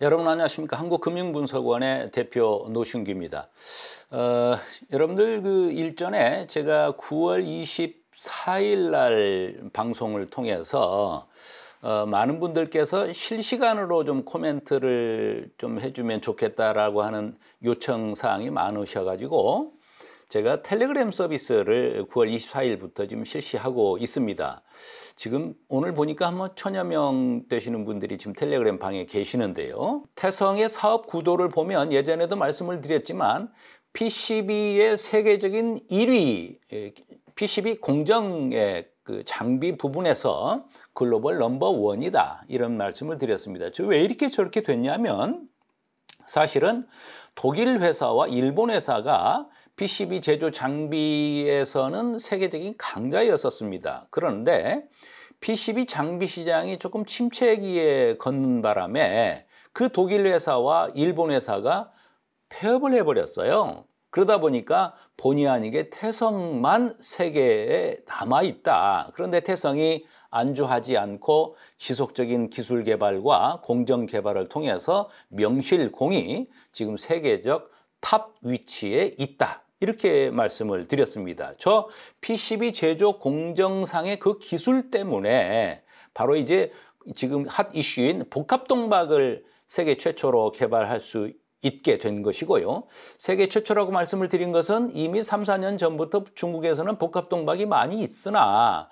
여러분 안녕하십니까? 한국금융분석원의 대표 노준기입니다. 여러분들 일전에 제가 9월 24일 날 방송을 통해서 많은 분들께서 실시간으로 좀 코멘트를 좀 해주면 좋겠다라고 하는 요청 사항이 많으셔가지고 제가 텔레그램 서비스를 9월 24일부터 지금 실시하고 있습니다. 지금 오늘 보니까 한 1000여 명 되시는 분들이 지금 텔레그램 방에 계시는데요. 태성의 사업 구도를 보면 예전에도 말씀을 드렸지만 PCB의 세계적인 1위, PCB 공정의 그 장비 부분에서 글로벌 넘버 원이다. 이런 말씀을 드렸습니다. 왜 이렇게 저렇게 됐냐면 사실은 독일 회사와 일본 회사가 PCB 제조 장비에서는 세계적인 강자였었습니다. 그런데 PCB 장비 시장이 조금 침체기에 걷는 바람에 그 독일 회사와 일본 회사가 폐업을 해버렸어요. 그러다 보니까 본의 아니게 태성만 세계에 남아있다. 그런데 태성이 안주하지 않고 지속적인 기술 개발과 공정 개발을 통해서 명실공히 지금 세계적 탑 위치에 있다. 이렇게 말씀을 드렸습니다. 저 PCB 제조 공정상의 그 기술 때문에 바로 이제 지금 핫 이슈인 복합동박을 세계 최초로 개발할 수 있게 된 것이고요. 세계 최초라고 말씀을 드린 것은 이미 3, 4년 전부터 중국에서는 복합동박이 많이 있으나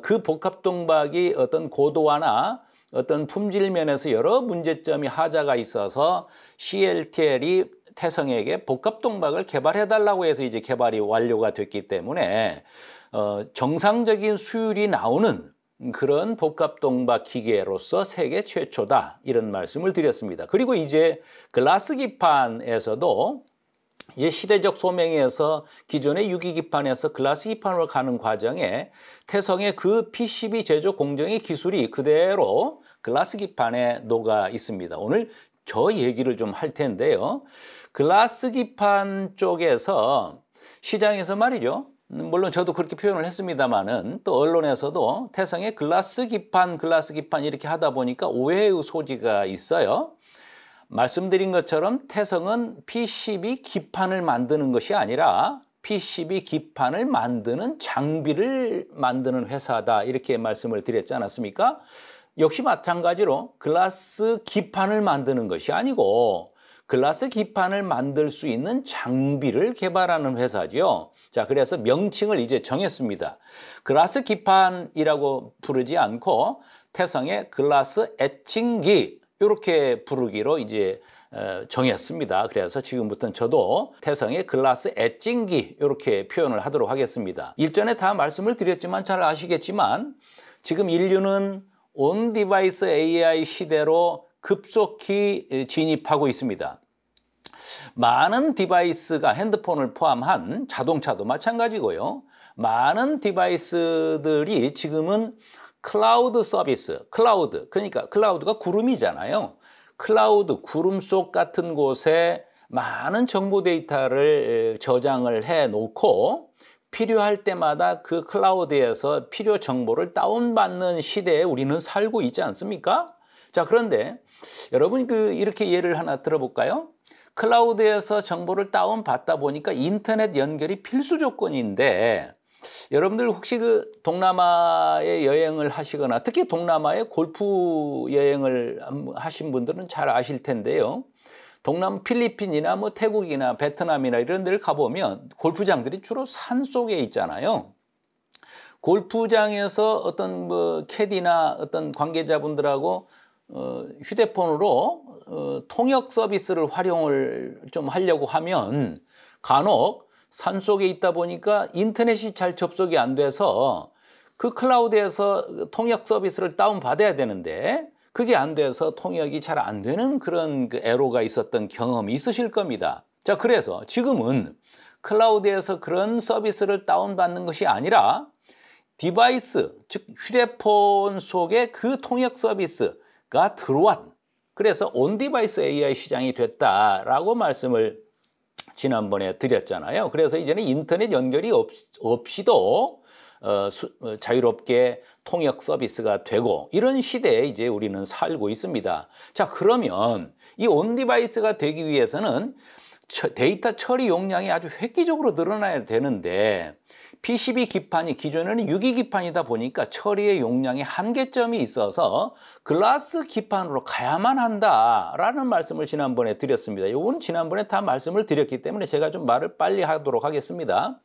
그 복합동박이 어떤 고도화나 어떤 품질 면에서 여러 문제점이 하자가 있어서 CATL이 태성에게 복합동박을 개발해달라고 해서 이제 개발이 완료가 됐기 때문에 정상적인 수율이 나오는 그런 복합동박 기계로서 세계 최초다 이런 말씀을 드렸습니다. 그리고 이제 글라스 기판에서도 이제 시대적 소명에서 기존의 유기 기판에서 글라스 기판으로 가는 과정에 태성의 그 PCB 제조 공정의 기술이 그대로 글라스 기판에 녹아 있습니다. 오늘 저 얘기를 좀 할 텐데요. 글라스 기판 쪽에서 시장에서 말이죠. 물론 저도 그렇게 표현을 했습니다만은 또 언론에서도 태성의 글라스 기판 이렇게 하다 보니까 오해의 소지가 있어요. 말씀드린 것처럼 태성은 PCB 기판을 만드는 것이 아니라 PCB 기판을 만드는 장비를 만드는 회사다 이렇게 말씀을 드렸지 않았습니까? 역시 마찬가지로 글라스 기판을 만드는 것이 아니고 글라스 기판을 만들 수 있는 장비를 개발하는 회사죠. 자, 그래서 명칭을 이제 정했습니다. 글라스 기판이라고 부르지 않고 태성의 글라스 에칭기 이렇게 부르기로 이제 정했습니다. 그래서 지금부터는 저도 태성의 글라스 에칭기 이렇게 표현을 하도록 하겠습니다. 일전에 다 말씀을 드렸지만 잘 아시겠지만 지금 인류는 온 디바이스 AI 시대로 급속히 진입하고 있습니다. 많은 디바이스가 핸드폰을 포함한 자동차도 마찬가지고요. 많은 디바이스들이 지금은 클라우드 서비스, 그러니까 클라우드가 구름이잖아요. 클라우드, 구름 속 같은 곳에 많은 정보 데이터를 저장을 해놓고 필요할 때마다 그 클라우드에서 필요 정보를 다운받는 시대에 우리는 살고 있지 않습니까? 자, 그런데 여러분 이렇게 예를 하나 들어볼까요? 클라우드에서 정보를 다운받다 보니까 인터넷 연결이 필수 조건인데 여러분들 혹시 동남아에 여행을 하시거나 특히 동남아에 골프 여행을 하신 분들은 잘 아실 텐데요. 동남 필리핀이나 태국이나 베트남이나 이런 데를 가보면 골프장들이 주로 산 속에 있잖아요. 골프장에서 어떤 캐디나 어떤 관계자분들하고 휴대폰으로 통역 서비스를 활용을 좀 하려고 하면 간혹 산속에 있다 보니까 인터넷이 잘 접속이 안 돼서 그 클라우드에서 통역 서비스를 다운받아야 되는데 그게 안 돼서 통역이 잘 안 되는 그런 에러가 있었던 경험이 있으실 겁니다. 자, 그래서 지금은 클라우드에서 그런 서비스를 다운받는 것이 아니라 디바이스, 즉 휴대폰 속에 그 통역 서비스가 들어왔. 그래서 온 디바이스 AI 시장이 됐다라고 말씀을 지난번에 드렸잖아요. 그래서 이제는 인터넷 연결이 없이도 자유롭게 통역 서비스가 되고 이런 시대에 이제 우리는 살고 있습니다. 자, 그러면 이 온디바이스가 되기 위해서는 데이터 처리 용량이 아주 획기적으로 늘어나야 되는데 PCB 기판이 기존에는 6기 기판이다 보니까 처리의 용량이 한계점이 있어서 글라스 기판으로 가야만 한다라는 말씀을 지난번에 드렸습니다. 이건 지난번에 다 말씀을 드렸기 때문에 제가 좀 말을 빨리 하도록 하겠습니다.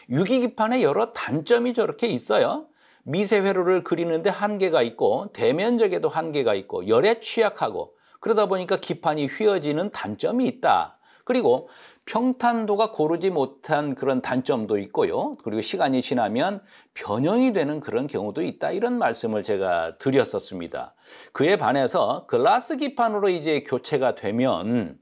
6기 기판에 여러 단점이 저렇게 있어요. 미세 회로를 그리는데 한계가 있고 대면적에도 한계가 있고 열에 취약하고 그러다 보니까 기판이 휘어지는 단점이 있다. 그리고 평탄도가 고르지 못한 그런 단점도 있고요. 그리고 시간이 지나면 변형이 되는 그런 경우도 있다. 이런 말씀을 제가 드렸었습니다. 그에 반해서 글라스 기판으로 이제 교체가 되면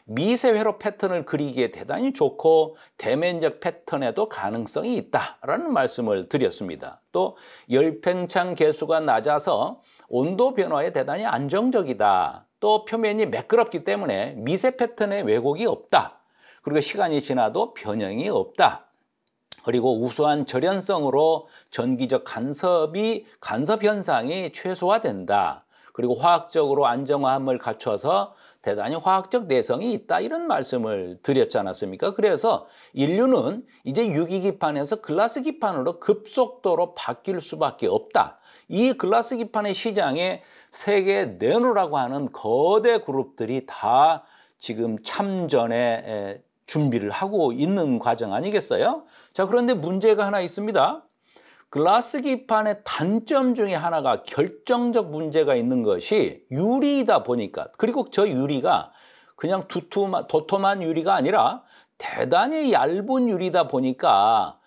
미세 회로 패턴을 그리기에 대단히 좋고 대면적 패턴에도 가능성이 있다라는 말씀을 드렸습니다. 또 열팽창 계수가 낮아서 온도 변화에 대단히 안정적이다. 또 표면이 매끄럽기 때문에 미세 패턴의 왜곡이 없다. 그리고 시간이 지나도 변형이 없다. 그리고 우수한 절연성으로 전기적 간섭 현상이 최소화된다. 그리고 화학적으로 안정화함을 갖춰서 대단히 화학적 내성이 있다. 이런 말씀을 드렸지 않았습니까? 그래서 인류는 이제 유기 기판에서 글라스 기판으로 급속도로 바뀔 수밖에 없다. 이 글라스 기판의 시장에 세계 내노라고 하는 거대 그룹들이 다 지금 참전에 준비를 하고 있는 과정 아니겠어요? 자, 그런데 문제가 하나 있습니다. 글라스 기판의 단점 중에 하나가 결정적 문제가 있는 것이 유리이다 보니까, 그리고 저 유리가 그냥 도톰한 유리가 아니라 대단히 얇은 유리다 보니까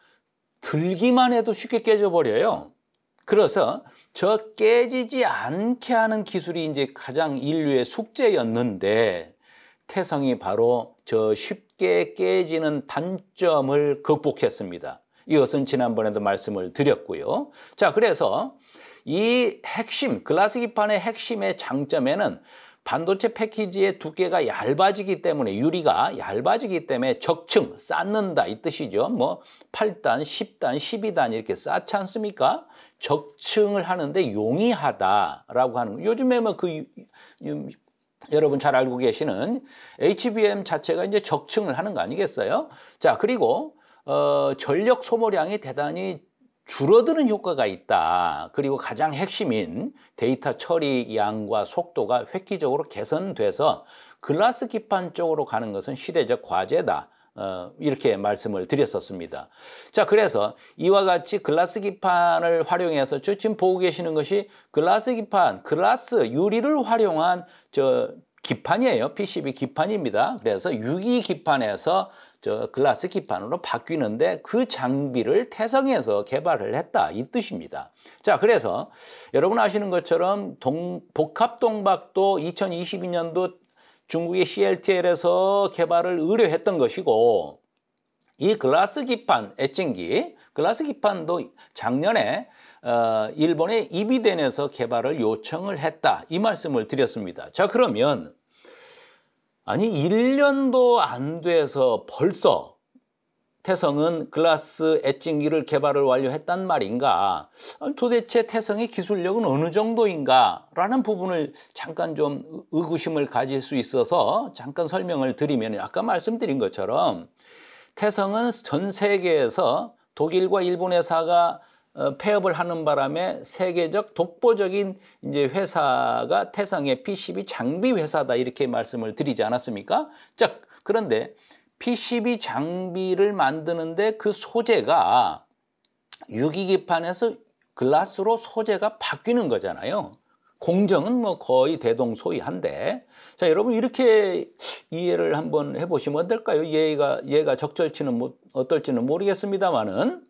들기만 해도 쉽게 깨져버려요. 그래서 저 깨지지 않게 하는 기술이 이제 가장 인류의 숙제였는데 태성이 바로 저 쉽게 깨지는 단점을 극복했습니다. 이것은 지난번에도 말씀을 드렸고요. 자, 그래서 이 핵심, 글라스 기판의 핵심의 장점에는 반도체 패키지의 두께가 얇아지기 때문에 유리가 얇아지기 때문에 적층, 쌓는다 이 뜻이죠. 뭐 8단, 10단, 12단 이렇게 쌓지 않습니까? 적층을 하는데 용이하다라고 하는 요즘에 뭐 여러분 잘 알고 계시는 HBM 자체가 이제 적층을 하는 거 아니겠어요? 자, 그리고 전력 소모량이 대단히 줄어드는 효과가 있다. 그리고 가장 핵심인 데이터 처리 양과 속도가 획기적으로 개선돼서 글라스 기판 쪽으로 가는 것은 시대적 과제다. 이렇게 말씀을 드렸었습니다. 자, 그래서 이와 같이 글라스 기판을 활용해서 지금 보고 계시는 것이 글라스 기판, 글라스 유리를 활용한 기판이에요. PCB 기판입니다. 그래서 유기 기판에서 글라스 기판으로 바뀌는데 그 장비를 태성에서 개발을 했다 이 뜻입니다. 자, 그래서 여러분 아시는 것처럼 복합동박도 2022년도 중국의 CLTL에서 개발을 의뢰했던 것이고 이 글라스 기판 에칭기, 글라스 기판도 작년에 일본의 이비덴에서 개발을 요청을 했다 이 말씀을 드렸습니다. 자, 그러면 아니 1년도 안 돼서 벌써 태성은 글라스 에칭기를 개발을 완료했단 말인가? 도대체 태성의 기술력은 어느 정도인가? 라는 부분을 잠깐 좀 의구심을 가질 수 있어서 잠깐 설명을 드리면 아까 말씀드린 것처럼 태성은 전 세계에서 독일과 일본 회사가 폐업을 하는 바람에 세계적 독보적인 이제 회사가 태성의 PCB 장비 회사다 이렇게 말씀을 드리지 않았습니까? 자, 그런데 PCB 장비를 만드는데 그 소재가 유기기판에서 글라스로 소재가 바뀌는 거잖아요. 공정은 뭐 거의 대동소이한데, 자, 여러분 이렇게 이해를 한번 해보시면 어떨까요? 얘가 적절치는 어떨지는 모르겠습니다만은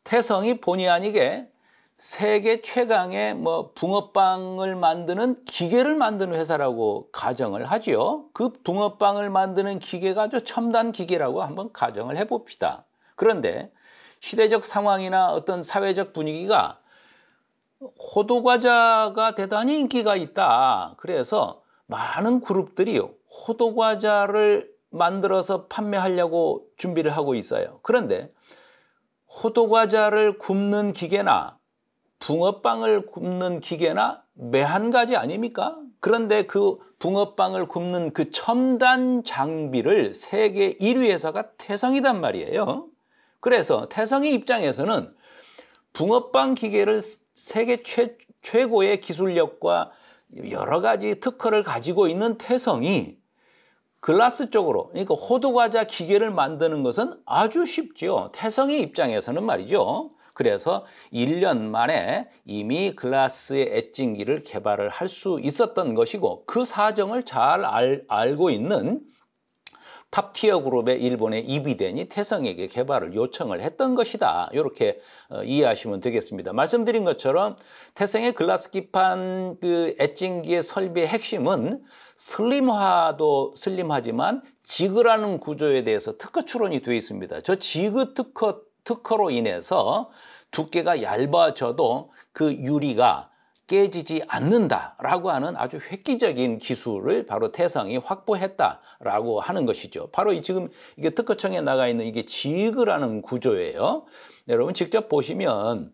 태성이 본의 아니게 세계 최강의 뭐 붕어빵을 만드는 기계를 만드는 회사라고 가정을 하지요. 그 붕어빵을 만드는 기계가 아주 첨단 기계라고 한번 가정을 해봅시다. 그런데 시대적 상황이나 어떤 사회적 분위기가 호두과자가 대단히 인기가 있다. 그래서 많은 그룹들이 호두과자를 만들어서 판매하려고 준비를 하고 있어요. 그런데 호두과자를 굽는 기계나 붕어빵을 굽는 기계나 매한 가지 아닙니까? 그런데 그 붕어빵을 굽는 그 첨단 장비를 세계 1위 회사가 태성이단 말이에요. 그래서 태성의 입장에서는 붕어빵 기계를 세계 최고의 기술력과 여러 가지 특허를 가지고 있는 태성이 글라스 쪽으로, 그러니까 호두과자 기계를 만드는 것은 아주 쉽지요. 태성의 입장에서는 말이죠. 그래서 1년 만에 이미 글라스의 엣징기를 개발을 할 수 있었던 것이고, 그 사정을 잘 알고 있는 탑티어 그룹의 일본의 이비덴이 태성에게 개발을 요청을 했던 것이다. 이렇게 이해하시면 되겠습니다. 말씀드린 것처럼 태성의 글라스 기판 그 엣징기의 설비의 핵심은 슬림화도 슬림하지만 지그라는 구조에 대해서 특허 출원이 되어 있습니다. 저 지그 특허로 인해서 두께가 얇아져도 그 유리가 깨지지 않는다라고 하는 아주 획기적인 기술을 바로 태성이 확보했다라고 하는 것이죠. 바로 지금 이게 특허청에 나가 있는 이게 지그라는 구조예요. 여러분 직접 보시면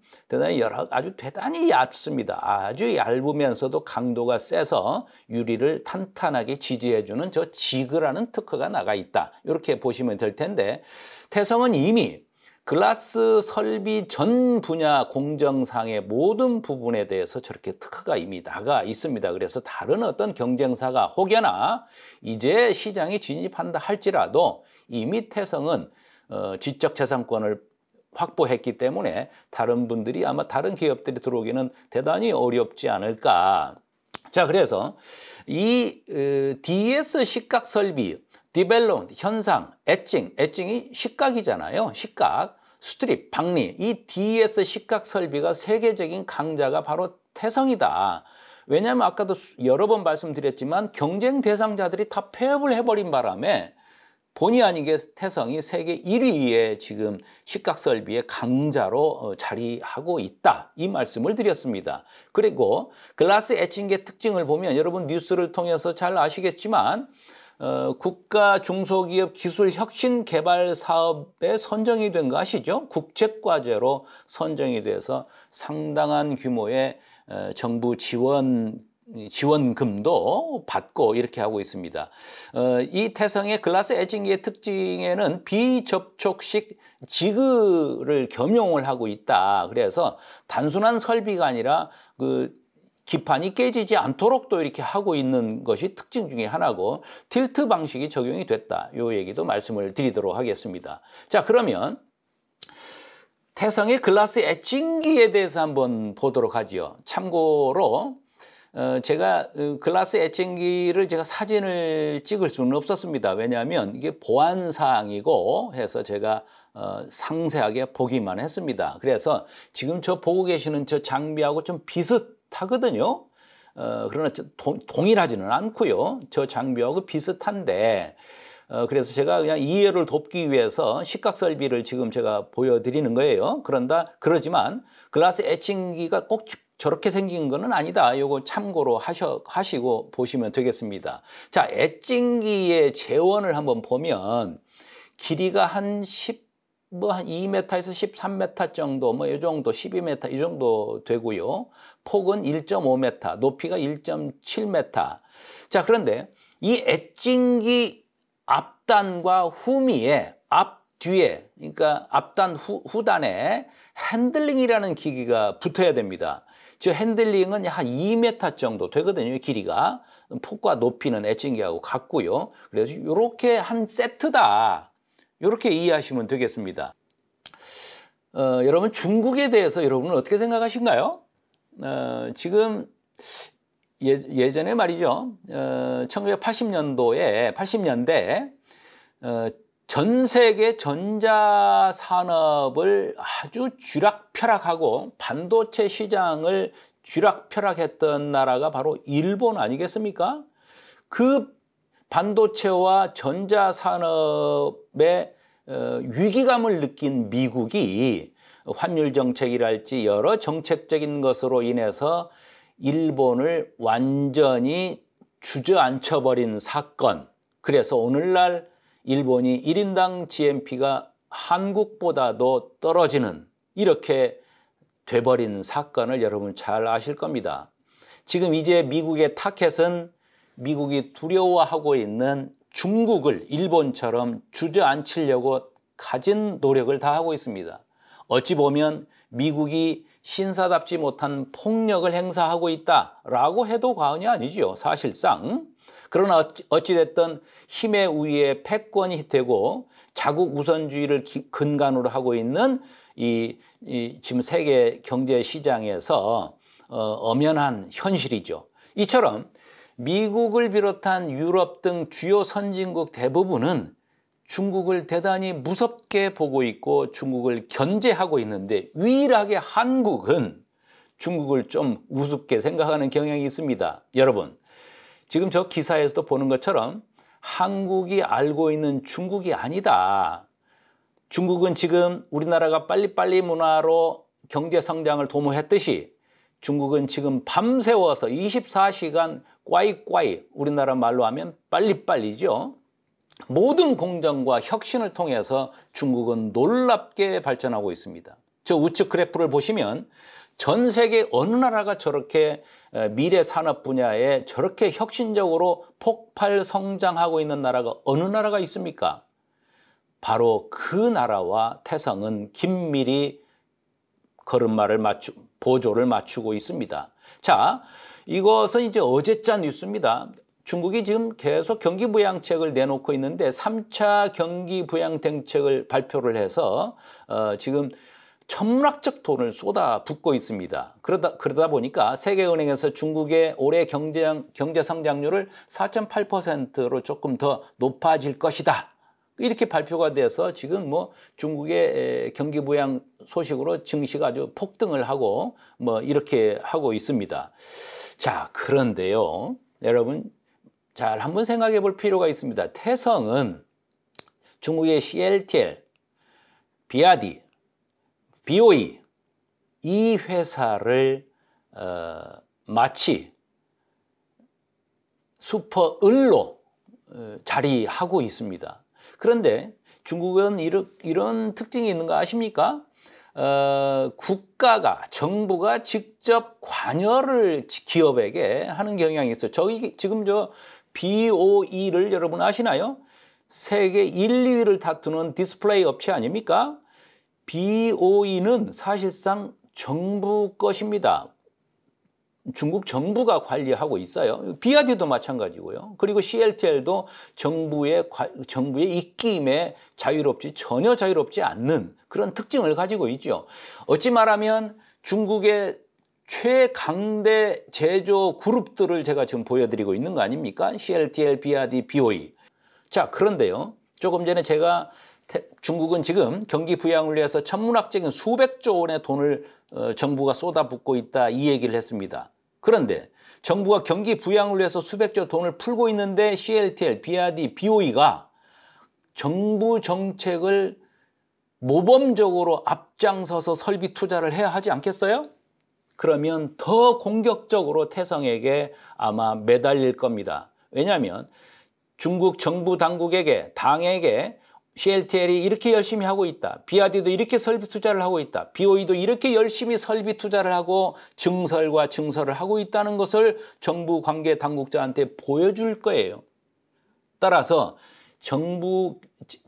아주 대단히 얇습니다. 아주 얇으면서도 강도가 세서 유리를 탄탄하게 지지해주는 저 지그라는 특허가 나가 있다. 이렇게 보시면 될 텐데, 태성은 이미 글라스 설비 전 분야 공정상의 모든 부분에 대해서 저렇게 특허가 이미 나가 있습니다. 그래서 다른 어떤 경쟁사가 혹여나 이제 시장에 진입한다 할지라도 이미 태성은 지적재산권을 확보했기 때문에 다른 분들이 아마 다른 기업들이 들어오기는 대단히 어렵지 않을까. 자, 그래서 이 DS 식각 설비, 디벨롭, 현상, 엣징이 식각이잖아요. 식각, 스트립, 박리, 이 DS 식각 설비가 세계적인 강자가 바로 태성이다. 왜냐하면 아까도 여러 번 말씀드렸지만 경쟁 대상자들이 다 폐업을 해버린 바람에 본의 아니게 태성이 세계 1위에 지금 식각 설비의 강자로 자리하고 있다. 이 말씀을 드렸습니다. 그리고 글라스 엣징의 특징을 보면 여러분 뉴스를 통해서 잘 아시겠지만 국가 중소기업 기술 혁신 개발 사업에 선정이 된 거 아시죠? 국책과제로 선정이 돼서 상당한 규모의 정부 지원금도 받고 이렇게 하고 있습니다. 이 태성의 글라스 엣징기의 특징에는 비접촉식 지그를 겸용을 하고 있다. 그래서 단순한 설비가 아니라 그 기판이 깨지지 않도록 또 이렇게 하고 있는 것이 특징 중에 하나고, 틸트 방식이 적용이 됐다. 이 얘기도 말씀을 드리도록 하겠습니다. 자, 그러면 태성의 글라스 엣징기에 대해서 한번 보도록 하죠. 참고로 제가 글라스 엣징기를 제가 사진을 찍을 수는 없었습니다. 왜냐하면 이게 보안사항이고 해서 제가 상세하게 보기만 했습니다. 그래서 지금 저 보고 계시는 저 장비하고 좀 비슷하거든요. 그러나 동일하지는 않고요. 저 장비하고 비슷한데 그래서 제가 그냥 이해를 돕기 위해서 식각 설비를 지금 제가 보여드리는 거예요. 그러지만 글라스 엣징기가 꼭 저렇게 생긴 거는 아니다. 요거 참고로 하시고 보시면 되겠습니다. 자, 엣징기의 재원을 한번 보면 길이가 한 2m에서 13m 정도, 이 정도, 12m 이 정도 되고요. 폭은 1.5m, 높이가 1.7m. 자, 그런데 이 엣징기 앞단과 후미에 뒤에, 그러니까 앞단 후단에 핸들링이라는 기기가 붙어야 됩니다. 저 핸들링은 한 2m 정도 되거든요, 길이가. 폭과 높이는 엣징기하고 같고요. 그래서 이렇게 한 세트다. 이렇게 이해하시면 되겠습니다. 여러분 중국에 대해서 여러분은 어떻게 생각하신가요? 지금 예전에 말이죠. 80년대 전 세계 전자산업을 아주 쥐락펴락하고 반도체 시장을 쥐락펴락했던 나라가 바로 일본 아니겠습니까? 그 반도체와 전자산업의 위기감을 느낀 미국이 환율 정책이랄지 여러 정책적인 것으로 인해서 일본을 완전히 주저앉혀버린 사건. 그래서 오늘날 일본이 1인당 GNP가 한국보다도 떨어지는 이렇게 돼버린 사건을 여러분 잘 아실 겁니다. 지금 이제 미국의 타켓은 미국이 두려워하고 있는 중국을 일본처럼 주저앉히려고 가진 노력을 다 하고 있습니다. 어찌 보면 미국이 신사답지 못한 폭력을 행사하고 있다라고 해도 과언이 아니죠, 사실상. 그러나 어찌됐든 힘의 우위에 패권이 되고 자국 우선주의를 근간으로 하고 있는 지금 세계 경제 시장에서 엄연한 현실이죠. 이처럼 미국을 비롯한 유럽 등 주요 선진국 대부분은 중국을 대단히 무섭게 보고 있고 중국을 견제하고 있는데 유일하게 한국은 중국을 좀 우습게 생각하는 경향이 있습니다. 여러분, 지금 저 기사에서도 보는 것처럼 한국이 알고 있는 중국이 아니다. 중국은 지금 우리나라가 빨리빨리 문화로 경제 성장을 도모했듯이 중국은 지금 밤새워서 24시간 꽈이꽈이, 우리나라 말로 하면 빨리빨리죠. 모든 공정과 혁신을 통해서 중국은 놀랍게 발전하고 있습니다. 저 우측 그래프를 보시면 전 세계 어느 나라가 저렇게 미래 산업 분야에 저렇게 혁신적으로 폭발 성장하고 있는 나라가 어느 나라가 있습니까? 바로 그 나라와 태성은 긴밀히 보조를 맞추고 있습니다. 자, 이것은 이제 어제자 뉴스입니다. 중국이 지금 계속 경기부양책을 내놓고 있는데 3차 경기부양정책을 발표를 해서 지금 천문학적 돈을 쏟아붓고 있습니다. 그러다 보니까 세계은행에서 중국의 올해 경제 성장률을 4.8%로 조금 더 높아질 것이다, 이렇게 발표가 돼서 지금 뭐 중국의 경기 부양 소식으로 증시가 아주 폭등을 하고 뭐 이렇게 하고 있습니다. 자, 그런데요, 여러분 잘 한번 생각해 볼 필요가 있습니다. 태성은 중국의 CLTL, 비아디, BOE 이 회사를 마치 슈퍼을로 자리하고 있습니다. 그런데 중국은 이런 특징이 있는 거 아십니까? 국가가, 정부가 직접 관여를 기업에게 하는 경향이 있어요. 지금 저 BOE를 여러분 아시나요? 세계 1, 2위를 다투는 디스플레이 업체 아닙니까? BOE는 사실상 정부 것입니다. 중국 정부가 관리하고 있어요. 비아디도 마찬가지고요. 그리고 CLTL도 정부의 입김에 전혀 자유롭지 않는 그런 특징을 가지고 있죠. 어찌 말하면 중국의 최강대 제조 그룹들을 제가 지금 보여드리고 있는 거 아닙니까? CLTL, 비아디, BOE. 자, 그런데요, 조금 전에 제가 중국은 지금 경기 부양을 위해서 천문학적인 수백조 원의 돈을 정부가 쏟아붓고 있다, 이 얘기를 했습니다. 그런데 정부가 경기 부양을 위해서 수백조 돈을 풀고 있는데 CLTL, 비아디, BOE가 정부 정책을 모범적으로 앞장서서 설비 투자를 해야 하지 않겠어요? 그러면 더 공격적으로 태성에게 아마 매달릴 겁니다. 왜냐하면 중국 정부 당국에게, 당에게 CLTL이 이렇게 열심히 하고 있다, 비아디도 이렇게 설비 투자를 하고 있다, BOE도 이렇게 열심히 설비 투자를 하고 증설을 하고 있다는 것을 정부 관계 당국자한테 보여줄 거예요. 따라서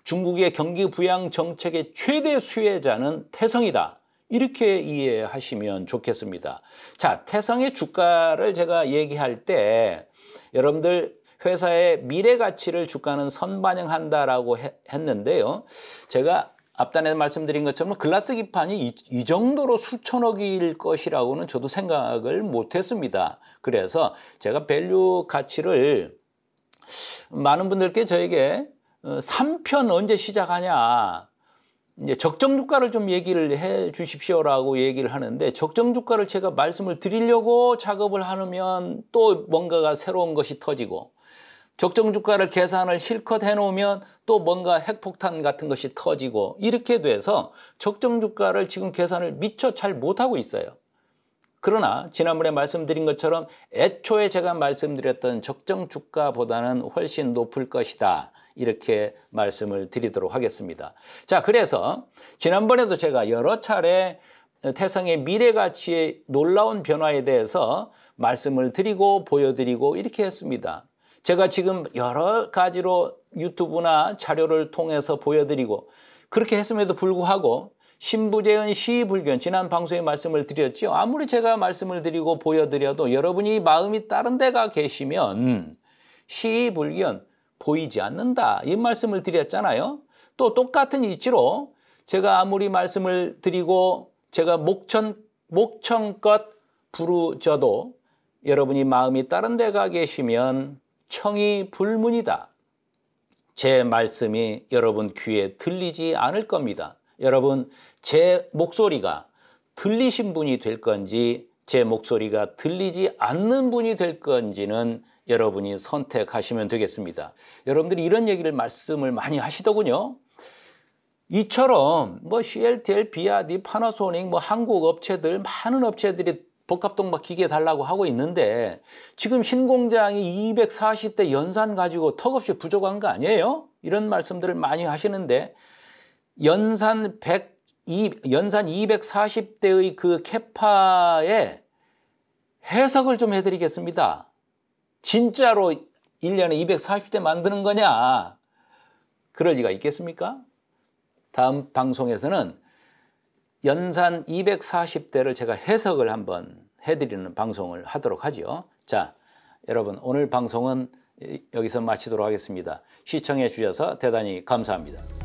중국의 경기 부양 정책의 최대 수혜자는 태성이다, 이렇게 이해하시면 좋겠습니다. 자, 태성의 주가를 제가 얘기할 때 여러분들 회사의 미래 가치를 주가는 선반영한다라고 했는데요. 제가 앞단에 말씀드린 것처럼 글라스 기판이 이 정도로 수천억일 것이라고는 저도 생각을 못했습니다. 그래서 제가 밸류 가치를 많은 분들께 저에게 3편 언제 시작하냐, 이제 적정 주가를 좀 얘기를 해 주십시오라고 얘기를 하는데, 적정 주가를 제가 말씀을 드리려고 작업을 하면 또 뭔가가 새로운 것이 터지고, 적정 주가를 계산을 실컷 해놓으면 또 뭔가 핵폭탄 같은 것이 터지고, 이렇게 돼서 적정 주가를 지금 계산을 미처 잘 못하고 있어요. 그러나 지난번에 말씀드린 것처럼 애초에 제가 말씀드렸던 적정 주가보다는 훨씬 높을 것이다. 이렇게 말씀을 드리도록 하겠습니다. 자, 그래서 지난번에도 제가 여러 차례 태성의 미래 가치의 놀라운 변화에 대해서 말씀을 드리고 보여드리고 이렇게 했습니다. 제가 지금 여러 가지로 유튜브나 자료를 통해서 보여드리고 그렇게 했음에도 불구하고 신부재현 시불견 지난 방송에 말씀을 드렸죠. 아무리 제가 말씀을 드리고 보여드려도 여러분이 마음이 다른 데가 계시면 시불견 보이지 않는다. 이 말씀을 드렸잖아요. 또 똑같은 이치로 제가 아무리 말씀을 드리고 제가 목청껏 부르져도 여러분이 마음이 다른 데가 계시면 청이 불문이다. 제 말씀이 여러분 귀에 들리지 않을 겁니다. 여러분 제 목소리가 들리신 분이 될 건지 제 목소리가 들리지 않는 분이 될 건지는 여러분이 선택하시면 되겠습니다. 여러분들이 이런 얘기를 말씀을 많이 하시더군요. 이처럼 뭐 CLTL, 비아디, 파나소닉, 뭐 한국 업체들 많은 업체들이 복합동막 기계 달라고 하고 있는데 지금 신공장이 240대 연산 가지고 턱없이 부족한 거 아니에요? 이런 말씀들을 많이 하시는데 연산 240대의 그 캐파에 해석을 좀 해드리겠습니다. 진짜로 1년에 240대 만드는 거냐? 그럴 리가 있겠습니까? 다음 방송에서는 연산 240대를 제가 해석을 한번 해드리는 방송을 하도록 하죠. 자, 여러분 오늘 방송은 여기서 마치도록 하겠습니다. 시청해 주셔서 대단히 감사합니다.